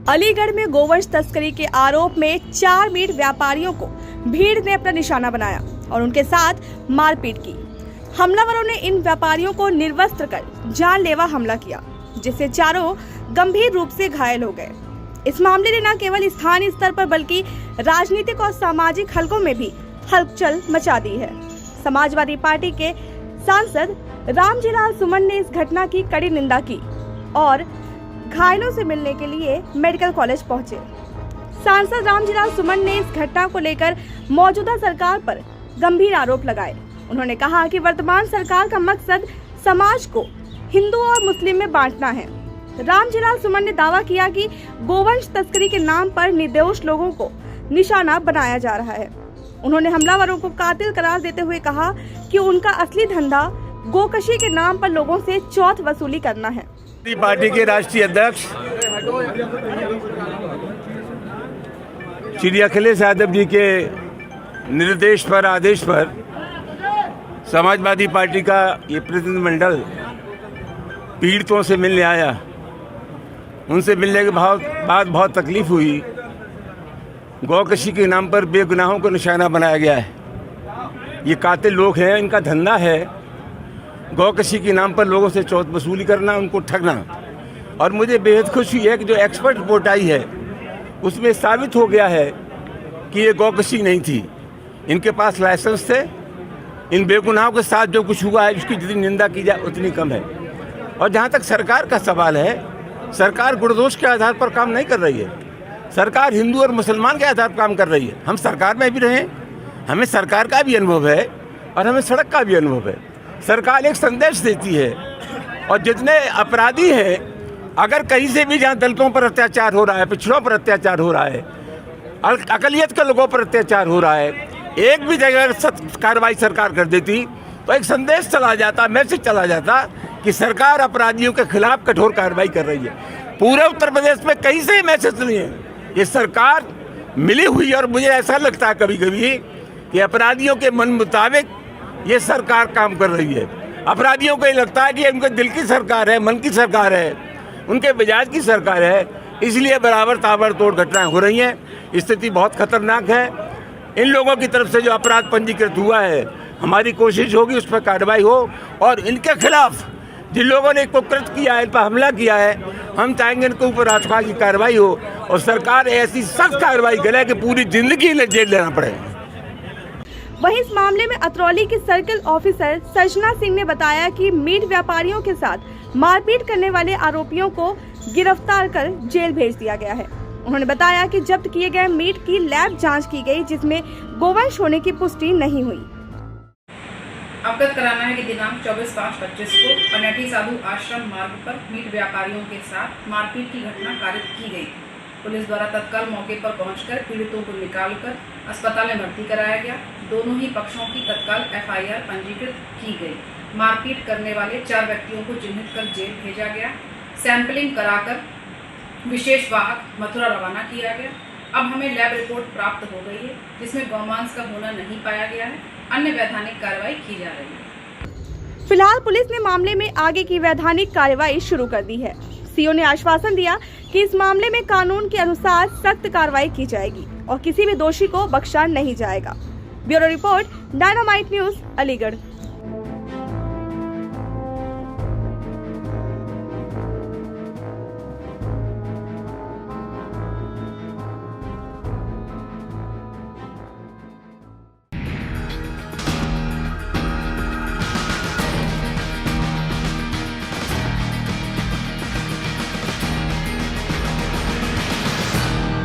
अलीगढ़ में गोवंश तस्करी के आरोप में 4 मीट व्यापारियों को भीड़ ने अपना निशाना बनाया और उनके साथ मारपीट की। हमलावरों ने इन व्यापारियों को निर्वस्त्र कर जानलेवा हमला किया, जिससे चारों गंभीर रूप से घायल हो गए। इस मामले ने न केवल स्थानीय स्तर पर बल्कि राजनीतिक और सामाजिक हलकों में भी हलचल मचा दी है। समाजवादी पार्टी के सांसद रामजीलाल सुमन ने इस घटना की कड़ी निंदा की और घायलों से मिलने के लिए मेडिकल कॉलेज पहुंचे। सांसद रामजीलाल सुमन ने इस घटना को लेकर मौजूदा सरकार पर गंभीर आरोप लगाए। उन्होंने कहा कि वर्तमान सरकार का मकसद समाज को हिंदू और मुस्लिम में बांटना है। रामजीलाल सुमन ने दावा किया कि गोवंश तस्करी के नाम पर निर्दोष लोगों को निशाना बनाया जा रहा है। उन्होंने हमलावरों को कातिल करार देते हुए कहा कि उनका असली धंधा गोकशी के नाम पर लोगों से चौथ वसूली करना है। पार्टी के राष्ट्रीय अध्यक्ष श्री अखिलेश यादव जी के निर्देश पर, आदेश पर समाजवादी पार्टी का ये प्रतिनिधिमंडल पीड़ितों से मिलने आया। उनसे मिलने के बाद बहुत तकलीफ हुई। गौकशी के नाम पर बेगुनाहों को निशाना बनाया गया है। ये कातिल लोग हैं, इनका धंधा है गौकशी के नाम पर लोगों से चौथ वसूली करना, उनको ठगना। और मुझे बेहद खुशी है कि जो एक्सपर्ट रिपोर्ट आई है उसमें साबित हो गया है कि ये गौकशी नहीं थी। इनके पास लाइसेंस थे। इन बेगुनाहों के साथ जो कुछ हुआ है उसकी जितनी निंदा की जाए उतनी कम है। और जहाँ तक सरकार का सवाल है, सरकार गुणदोष के आधार पर काम नहीं कर रही है। सरकार हिंदू और मुसलमान के आधार पर काम कर रही है। हम सरकार में भी रहे, हमें सरकार का भी अनुभव है और हमें सड़क का भी अनुभव है। सरकार एक संदेश देती है और जितने अपराधी हैं, अगर कहीं से भी जहाँ दलितों पर अत्याचार हो रहा है, पिछड़ों पर अत्याचार हो रहा है, अकलियत के लोगों पर अत्याचार हो रहा है, एक भी जगह सख्त कार्रवाई सरकार कर देती तो एक संदेश चला जाता, मैसेज चला जाता कि सरकार अपराधियों के खिलाफ कठोर कार्रवाई कर रही है। पूरे उत्तर प्रदेश में कहीं से मैसेज नहीं है। ये सरकार मिली हुई, और मुझे ऐसा लगता है कभी कभी कि अपराधियों के मन मुताबिक ये सरकार काम कर रही है। अपराधियों को ये लगता है कि उनके दिल की सरकार है, मन की सरकार है, उनके मिजाज की सरकार है, इसलिए बराबर ताबड़तोड़ घटनाएं हो रही हैं। स्थिति बहुत खतरनाक है। इन लोगों की तरफ से जो अपराध पंजीकृत हुआ है, हमारी कोशिश होगी उस पर कार्रवाई हो और इनके खिलाफ जिन लोगों ने कुकृत किया है, इन पर हमला किया है, हम चाहेंगे इनके ऊपर राजपाल की कार्रवाई हो और सरकार ऐसी सख्त कार्रवाई करे कि पूरी जिंदगी जेल लेना पड़े। वहीं इस मामले में अतरौली की सर्किल ऑफिसर सजना सिंह ने बताया कि मीट व्यापारियों के साथ मारपीट करने वाले आरोपियों को गिरफ्तार कर जेल भेज दिया गया है। उन्होंने बताया कि जब्त किए गए मीट की लैब जांच की गई, जिसमें गोवंश होने की पुष्टि नहीं हुई। अवगत कराना है कि दिनांक 24/5/25 को अनेठी साधु आश्रम मार्ग पर मीट व्यापारियों के साथ मारपीट की घटना कारित की गई। पुलिस द्वारा तत्काल मौके पर पहुंचकर पीड़ितों को निकालकर अस्पताल में भर्ती कराया गया। दोनों ही पक्षों की तत्काल FIR पंजीकृत की गई। मारपीट करने वाले 4 व्यक्तियों को चिन्हित कर जेल भेजा गया। सैंपलिंग कराकर विशेष वाहक मथुरा रवाना किया गया। अब हमें लैब रिपोर्ट प्राप्त हो गई है, जिसमें गौमांस का होना नहीं पाया गया है। अन्य वैधानिक कार्रवाई की जा रही है। फिलहाल पुलिस ने मामले में आगे की वैधानिक कार्रवाई शुरू कर दी है। सीओ ने आश्वासन दिया कि इस मामले में कानून के अनुसार सख्त कार्रवाई की जाएगी और किसी भी दोषी को बख्शा नहीं जाएगा। Bureau report, dynamite news, Aligarh.